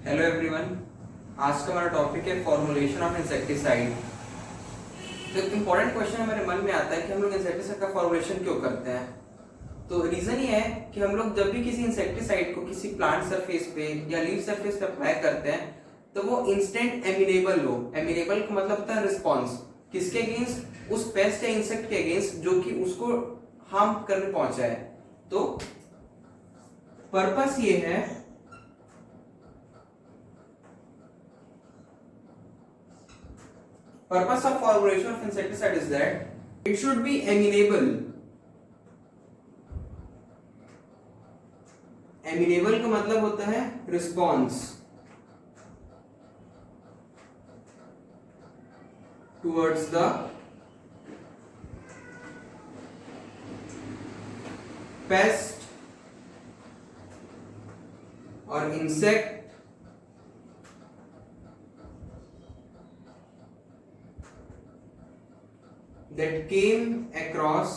Hello everyone. आज का हमारा टॉपिक है फॉर्मुलेशन ऑफ इंसेक्टिसाइड। तो एक इम्पॉर्टेंट क्वेश्चन हमारे मन में आता है कि हम लोग इंसेक्टिसाइड का फॉर्मुलेशन क्यों करते हैं। तो रीजन ये है कि हम लोग जब भी किसी इंसेक्टिसाइड को किसी प्लांट सरफेस पे या लीफ सरफेस पे अप्लाई करते हैं तो वो इंस्टेंट एमिनेबल हो। एमिनेबल का मतलब होता है रिस्पॉन्स, किसके अगेंस्ट? उस पेस्ट या इंसेक्ट के अगेंस्ट जो कि उसको हार्म करने पहुंचा है। तो पर्पस ये है Purpose of formulation of insecticide is that it should be amenable. Amenable का मतलब होता है response towards the pest or insect that came across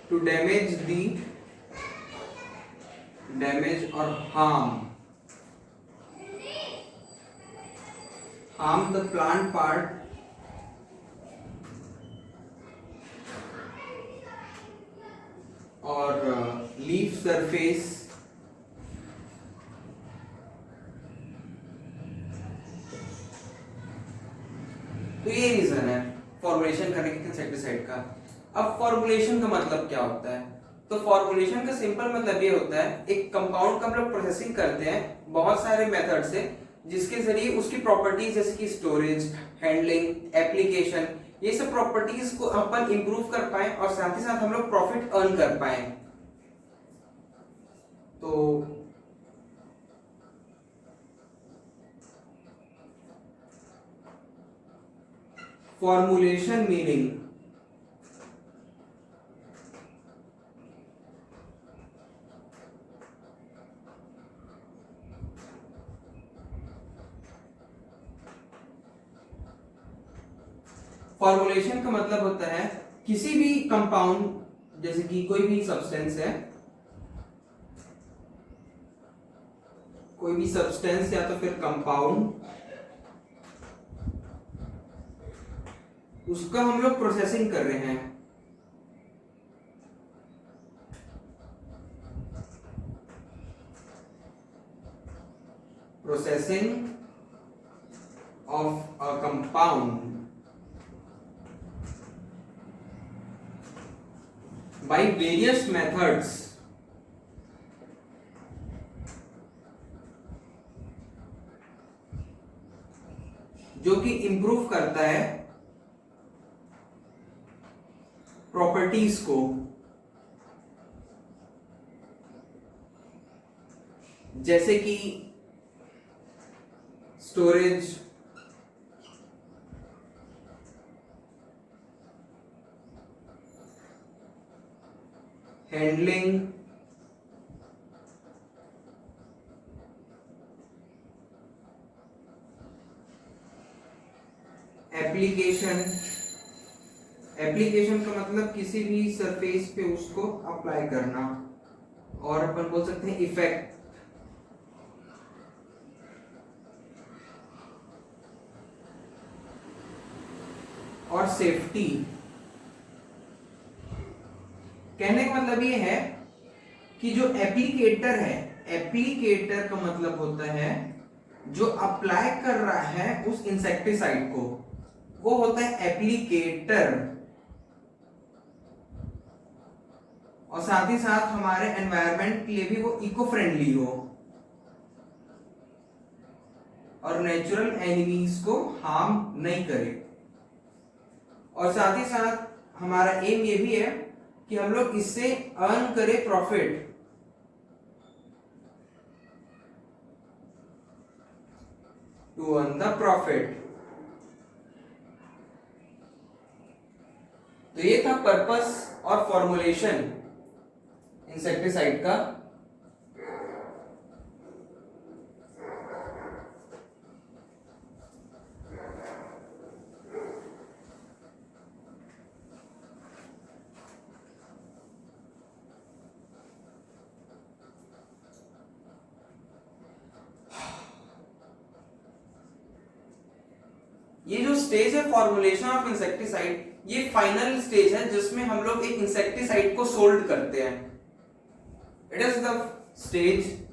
to damage or harm the plant part or leaf surface तो ये reason है formulation करने के insecticide का। अब फॉर्मुलेशन का मतलब क्या होता है? तो फॉर्मुलेशन का सिंपल मतलब ये होता है एक कंपाउंड का हम लोग प्रोसेसिंग करते हैं बहुत सारे मेथड से, जिसके जरिए उसकी प्रॉपर्टीज जैसे कि स्टोरेज, हैंडलिंग, एप्लीकेशन, ये सब प्रॉपर्टीज को अपन इंप्रूव कर पाए और साथ ही साथ हम लोग प्रॉफिट अर्न कर पाए। तो फॉर्मुलेशन मीनिंग फॉर्मुलेशन का मतलब होता है किसी भी कंपाउंड जैसे कि कोई भी सब्सटेंस है, कोई भी सब्सटेंस या तो फिर कंपाउंड, उसका हम लोग प्रोसेसिंग कर रहे हैं। Processing of a compound by various methods जो कि इंप्रूव करता है प्रॉपर्टीज को, जैसे कि स्टोरेज, हैंडलिंग, एप्लीकेशन। एप्लीकेशन का मतलब किसी भी सरफेस पे उसको अप्लाई करना, और अपन बोल सकते हैं इफेक्ट। और सेफ्टी। कहने का मतलब ये है कि जो एप्लीकेटर है, एप्लीकेटर का मतलब होता है जो अप्लाई कर रहा है उस इंसेक्टिसाइड को, वो होता है एप्लीकेटर। और साथ ही साथ हमारे एनवायरनमेंट के लिए भी वो इको फ्रेंडली हो और नेचुरल एनिमीज को हार्म नहीं करे। और साथ ही साथ हमारा एम ये भी है कि हम लोग इससे अर्न करें profit. To earn the profit. तो ये था पर्पस और फॉर्मुलेशन इंसेक्टिसाइड का। ये जो स्टेज है फॉर्मुलेशन ऑफ इंसेक्टिसाइड, ये फाइनल स्टेज है जिसमें हम लोग एक इंसेक्टिसाइड को सोल्ड करते हैं। It is the stage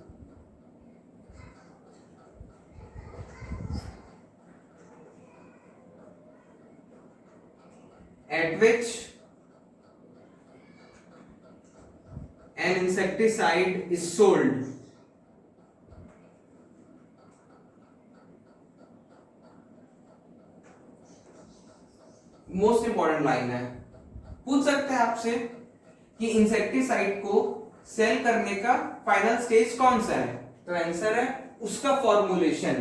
at which an insecticide is sold. Most important line है, पूछ सकते हैं आपसे कि इंसेक्टिसाइड को सेल करने का फाइनल स्टेज कौन सा है, तो आंसर है उसका फॉर्मुलेशन।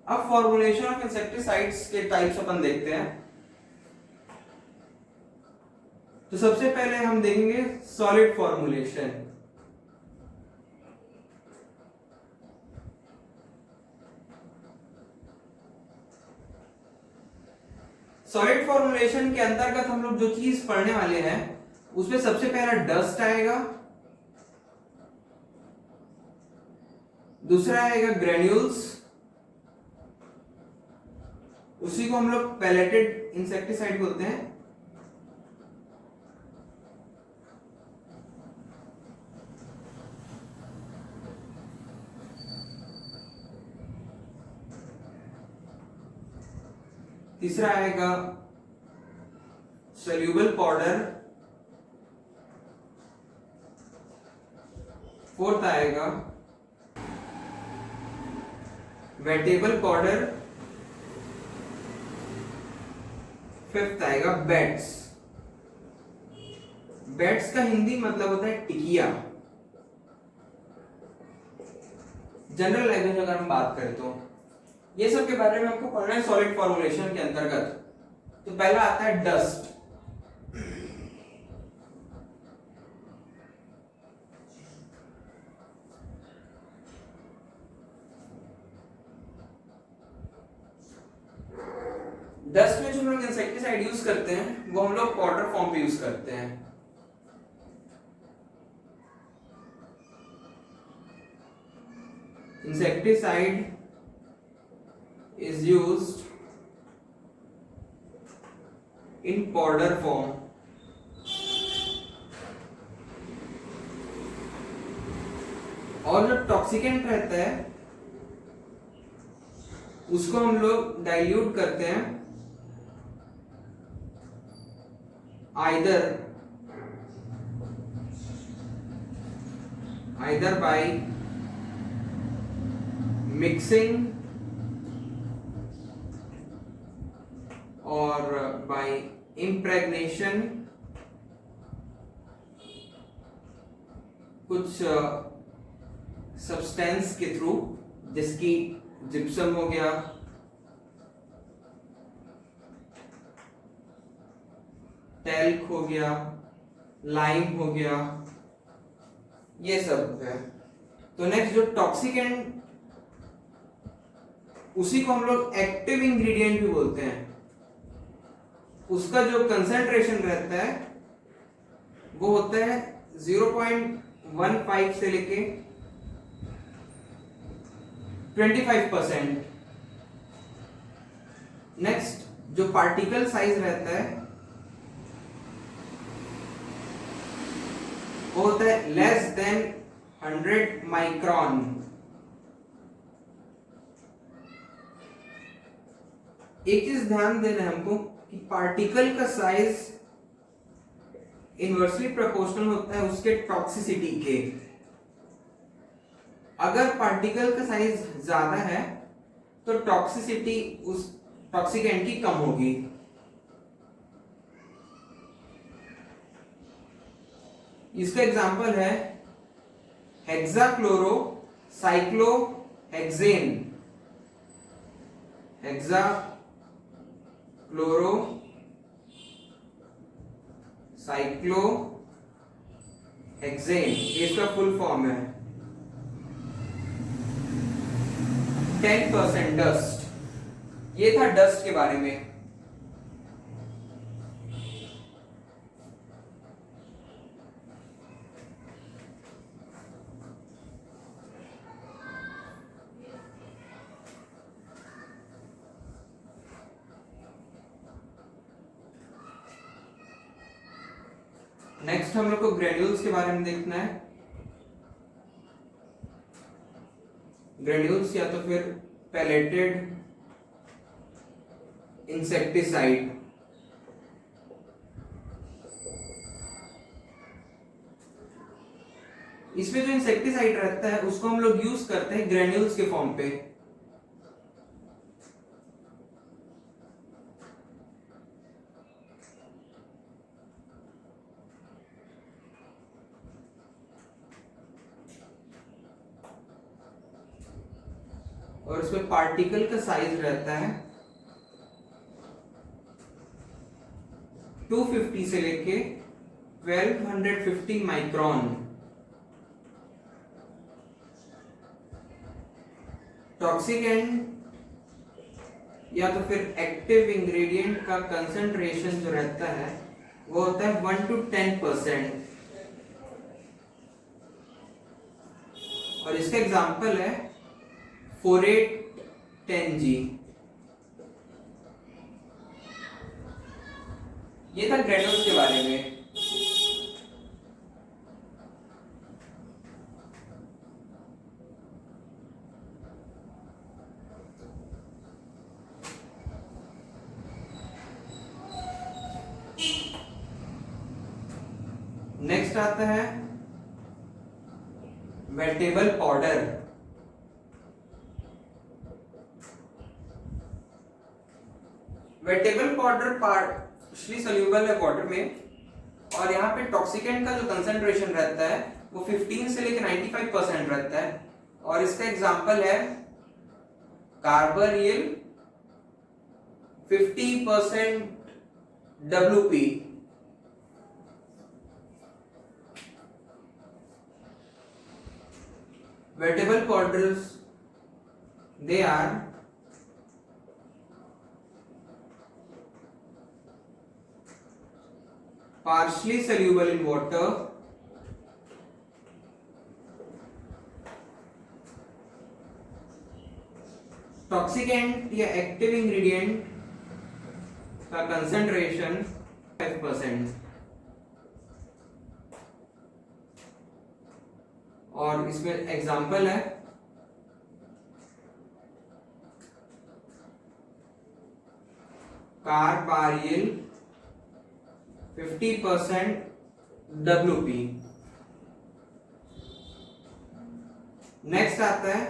अब फॉर्मुलेशन ऑफ इंसेक्टिसाइड्स के टाइप्स अपन देखते हैं। तो सबसे पहले हम देखेंगे सॉलिड फॉर्मुलेशन। सॉलिड फॉर्मुलेशन के अंतर्गत हम लोग जो चीज पढ़ने वाले हैं उसमें सबसे पहला डस्ट आएगा, दूसरा आएगा ग्रेन्यूल्स, उसी को हम लोग पैलेटेड इंसेक्टिसाइड बोलते हैं, तीसरा आएगा सोल्यूबल पाउडर, फोर्थ आएगा वेटेबल पाउडर, फिफ्थ आएगा बेट्स। बेट्स का हिंदी मतलब होता है टिकिया। जनरल लैंग्वेज अगर हम बात करें तो ये सब के बारे में आपको पढ़ना है सॉलिड फॉर्मुलेशन के अंतर्गत। तो पहला आता है डस्ट। डस्ट में जो हम लोग इंसेक्टिसाइड यूज करते हैं वो हम लोग पाउडर फॉर्म पे यूज करते हैं। Insecticide is used in powder form. और जो टॉक्सिकेंट रहता है उसको हम लोग डाइल्यूट करते हैं either by mixing और by impregnation, कुछ सब्सटेंस के थ्रू, जिसकी जिप्सम हो गया, टैल्क हो गया, लाइम हो गया, ये सब है। तो नेक्स्ट जो टॉक्सिकेंट, उसी को हम लोग एक्टिव इंग्रेडिएंट भी बोलते हैं। उसका जो कंसंट्रेशन रहता है वो होता है 0.15 से लेके 25%। नेक्स्ट जो पार्टिकल साइज रहता है वो होता है लेस देन 100 माइक्रॉन। एक चीज ध्यान देना है हमको कि पार्टिकल का साइज इनवर्सली प्रोपोर्शनल होता है उसके टॉक्सिसिटी के। अगर पार्टिकल का साइज ज्यादा है तो टॉक्सिसिटी उस टॉक्सिकेंट की कम होगी। इसका एग्जांपल है हेक्साक्लोरोसाइक्लोहेक्सेन। हेक्साक्लोरोसाइक्लोहेक्सेन इसका फुल फॉर्म है। 10% डस्ट। ये था डस्ट के बारे में। नेक्स्ट हम लोग को ग्रेन्यूल्स के बारे में देखना है। ग्रेन्यूल्स या तो फिर पैलेटेड इंसेक्टिसाइड। इसमें जो इंसेक्टिसाइड रहता है उसको हम लोग यूज करते हैं ग्रेन्यूल्स के फॉर्म पे। और इसमें पार्टिकल का साइज रहता है 250 से लेके 1250 माइक्रोन। टॉक्सिक एंड या तो फिर एक्टिव इंग्रेडिएंट का कंसंट्रेशन जो रहता है वो होता है 1 to 10%। और इसका एग्जांपल है 4810G। ये था ग्रेन्यूल्स के बारे में। नेक्स्ट आता है wettable powder. Wettable powder partially soluble है वाटर में, और यहाँ पे टॉक्सिकेंट का जो कंसंट्रेशन रहता है वो 15 से लेकर 95% रहता है। और इसका एग्जांपल है carbonyl 50% WP। Wettable powders, they are partially soluble in water, toxicant या एक्टिव इंग्रेडिएंट का कंसंट्रेशन 5%। और इसमें एग्जांपल है कार्बारिल 50% WP। नेक्स्ट आता है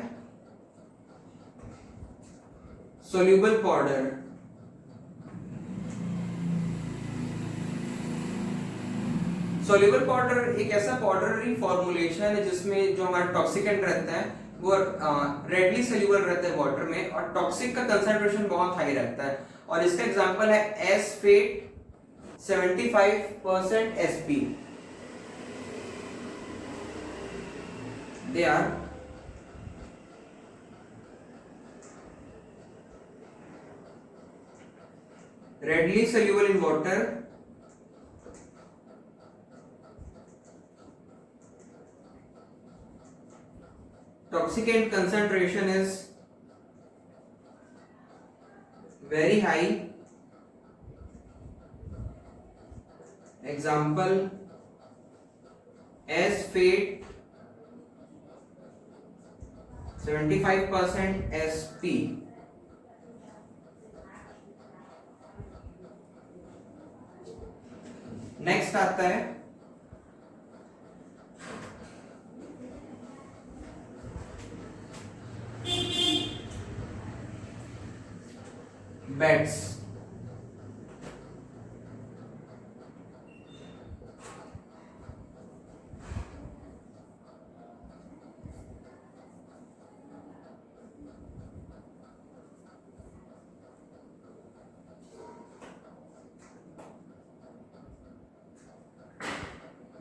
सोल्यूबल पाउडर। सोल्यूबल पाउडर एक ऐसा पाउडरी फॉर्मुलेशन है जिसमें जो हमारा टॉक्सिकेंट रहता है वो रेडली सोल्यूबल रहता है वाटर में, और टॉक्सिक का कंसंट्रेशन बहुत हाई रहता है। और इसका एग्जांपल है acephate 75% SP। They are readily soluble in water, toxicant concentration is very high, example asphate 75% SP। Next आता है बेड्स।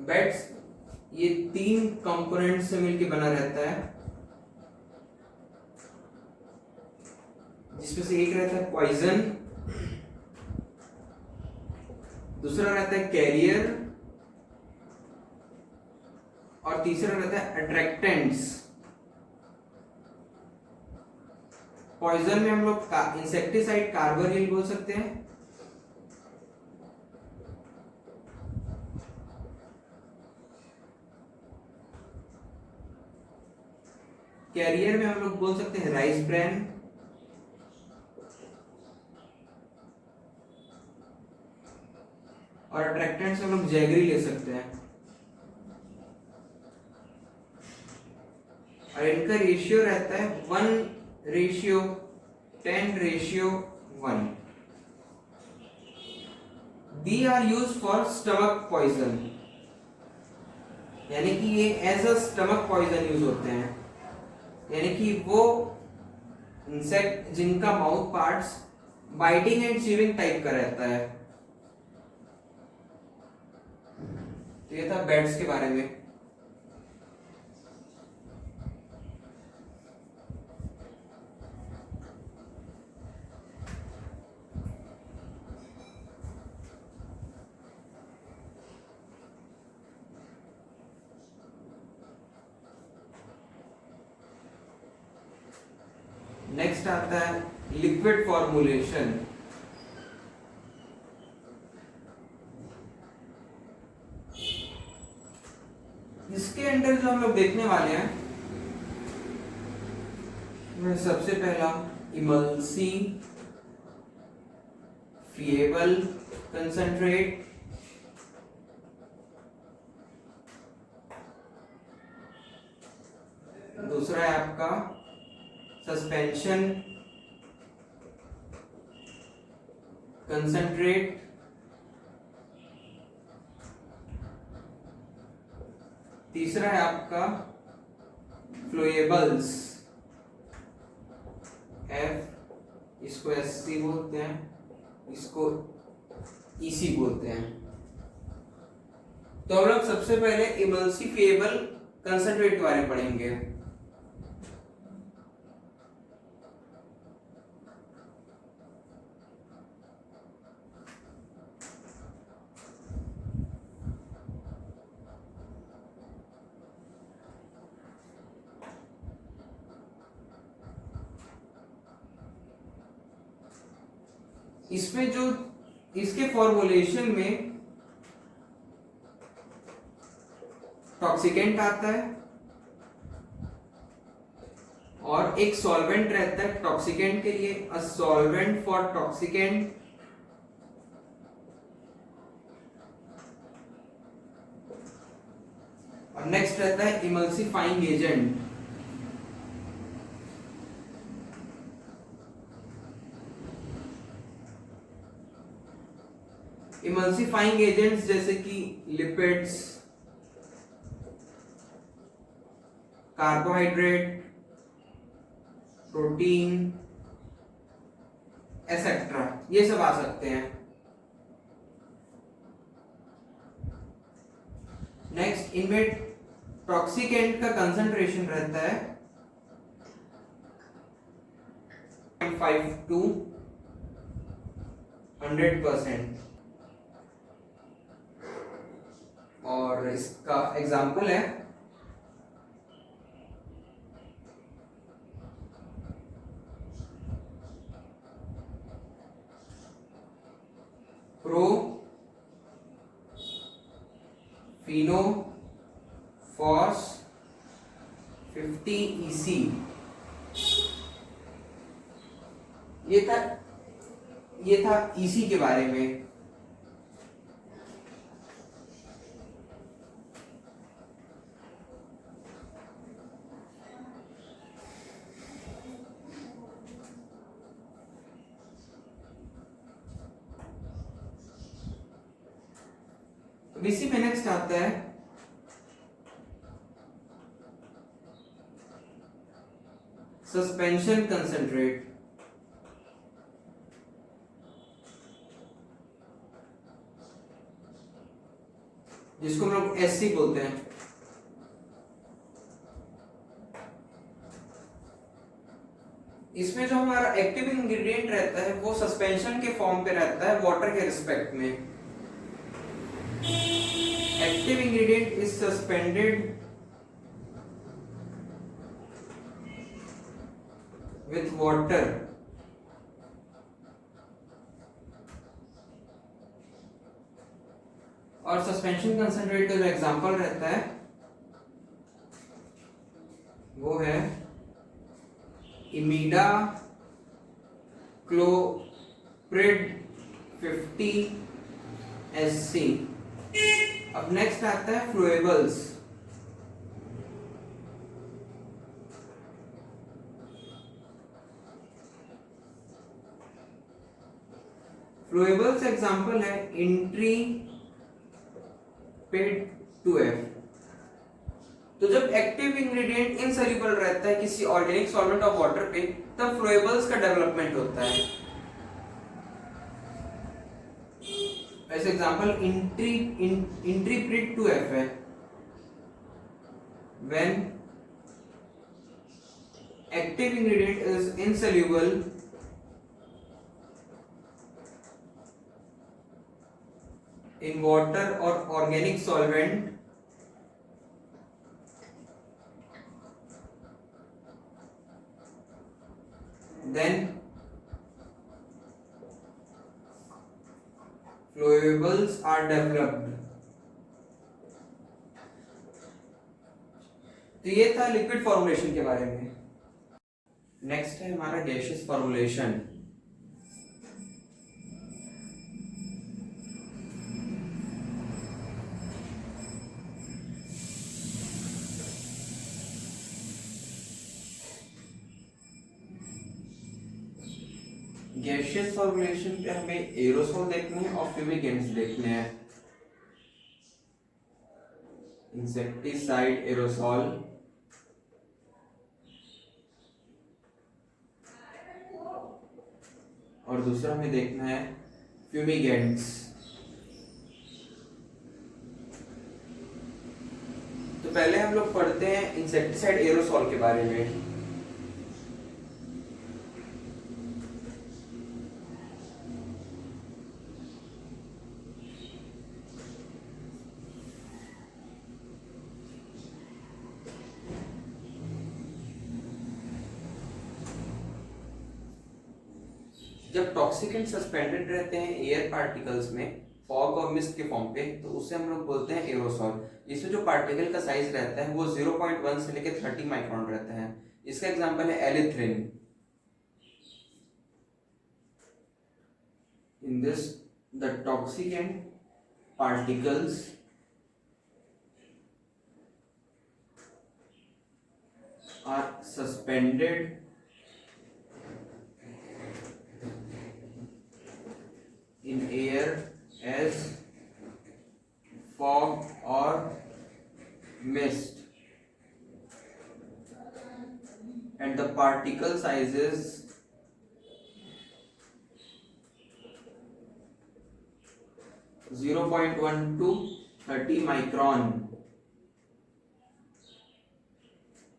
बेड्स ये 3 कंपोनेंट से मिलकर बना रहता है, जिसमें से एक रहता है पॉइजन, दूसरा रहता है कैरियर, और तीसरा रहता है अट्रैक्टेंट्स। पॉइजन में हम लोग इंसेक्टिसाइड कार्बोनिल बोल सकते हैं, कैरियर में हम लोग बोल सकते हैं राइस ब्रैन, और अट्रैक्टेंट्स में हम लोग जैगरी ले सकते हैं। और इनका रेशियो रहता है 1:10:1। दी are use for stomach poison, यानी कि ये as a stomach poison use होते हैं, यानी कि वो इंसेक्ट जिनका mouth parts biting and chewing type का रहता है। तो ये था बैट्स के बारे में। नेक्स्ट आता है लिक्विड फॉर्मुलेशन। इसके अंदर जो हम लोग देखने वाले हैं, सबसे पहला इमल्सिफिएबल कंसंट्रेट, दूसरा है आपका सस्पेंशन कंसंट्रेट, तीसरा है आपका फ्लोएबल्स, इसको एससी बोलते हैं, इसको ईसी बोलते हैं। तो हम लोग सबसे पहले इमल्सिफिएबल कंसंट्रेट के बारे में पढ़ेंगे। इसमें जो इसके फॉर्मुलेशन में टॉक्सिकेंट आता है और एक सॉल्वेंट रहता है टॉक्सिकेंट के लिए, अ सॉल्वेंट फॉर टॉक्सिकेंट, और नेक्स्ट रहता है इमल्सिफाइंग एजेंट। इमल्सिफाइंग एजेंट्स जैसे कि लिपिड्स, कार्बोहाइड्रेट, प्रोटीन एसेट्रा, ये सब आ सकते हैं। नेक्स्ट, इनमें टॉक्सिकेंट का कंसंट्रेशन रहता है 0.5 to 100%। और इसका एग्जाम्पल है प्रोफीनोफॉस 50 EC। ये था EC के बारे में। इसी में नेक्स्ट आता है सस्पेंशन कंसंट्रेट, जिसको हम लोग एससी बोलते हैं। इसमें जो हमारा एक्टिव इंग्रेडिएंट रहता है वो सस्पेंशन के फॉर्म पे रहता है वाटर के रिस्पेक्ट में। Active ingredient is suspended with water और सस्पेंशन कंसंट्रेट का जो एग्जांपल रहता है वो है इमीडा क्लोप्रिड 50 SC। अब नेक्स्ट आता है फ्लोएबल्स। फ्लोएबल्स एग्जांपल है इंट्रीपिड 2F। तो जब एक्टिव इंग्रेडिएंट इनसॉल्युबल रहता है किसी ऑर्गेनिक सॉल्वेंट ऑफ वाटर पे, तब फ्लोएबल्स का डेवलपमेंट होता है। ऐसे एग्जांपल इंट्रीपिड 2F है। When active ingredient is insoluble in water or organic solvent, then flowable are developed। तो ये था लिक्विड फॉर्मुलेशन के बारे में। नेक्स्ट है हमारा गैसियस फॉर्मुलेशन। गैसियस फॉर्मुलेशन पे हमें एरोसोल देखने हैं और फ्यूमिगेंट्स देखने हैं। इंसेक्टिसाइड एरोसोल, और दूसरा हमें देखना है फ्यूमिगेंट्स। तो पहले हम लोग पढ़ते हैं इंसेक्टिसाइड एरोसोल के बारे में। जब टॉक्सिकेंट सस्पेंडेड रहते हैं एयर पार्टिकल्स में, फॉग और मिस्ट के फॉर्म पे, तो उसे हम लोग बोलते हैं एरोसॉल। इसमें जो पार्टिकल का साइज रहता है वो 0.1 से लेकर 30 माइक्रोन रहता है। इसका एग्जांपल है allethrin. In this the toxicant particles are suspended in air as fog or mist, and the particle size is 0.1 to 30 micron।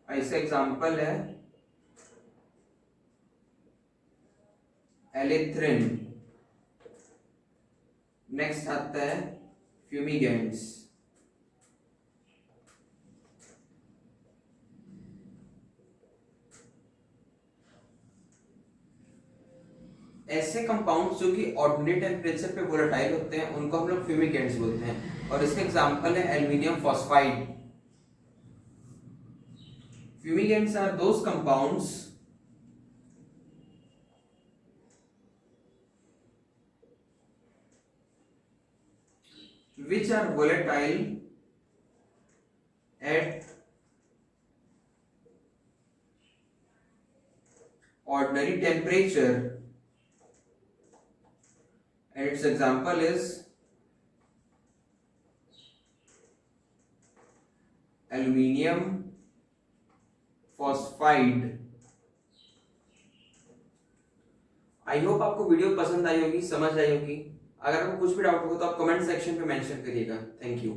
ऐसे एग्जांपल है एलिथ्रिन। नेक्स्ट आता है फ्यूमिगेंट्स। ऐसे कंपाउंड्स जो कि ऑर्डिनरी टेम्परेचर पे वोलेटाइल होते हैं उनको हम लोग फ्यूमिगेंट्स बोलते हैं, और इसके एग्जांपल है aluminium phosphide. Fumigants are those compounds which are volatile at ordinary temperature, and its example is aluminium phosphide। I hope आपको वीडियो पसंद आई होगी, समझ आई होगी। अगर आपको कुछ भी डाउट हो तो आप कमेंट सेक्शन पे मेंशन करिएगा। Thank you.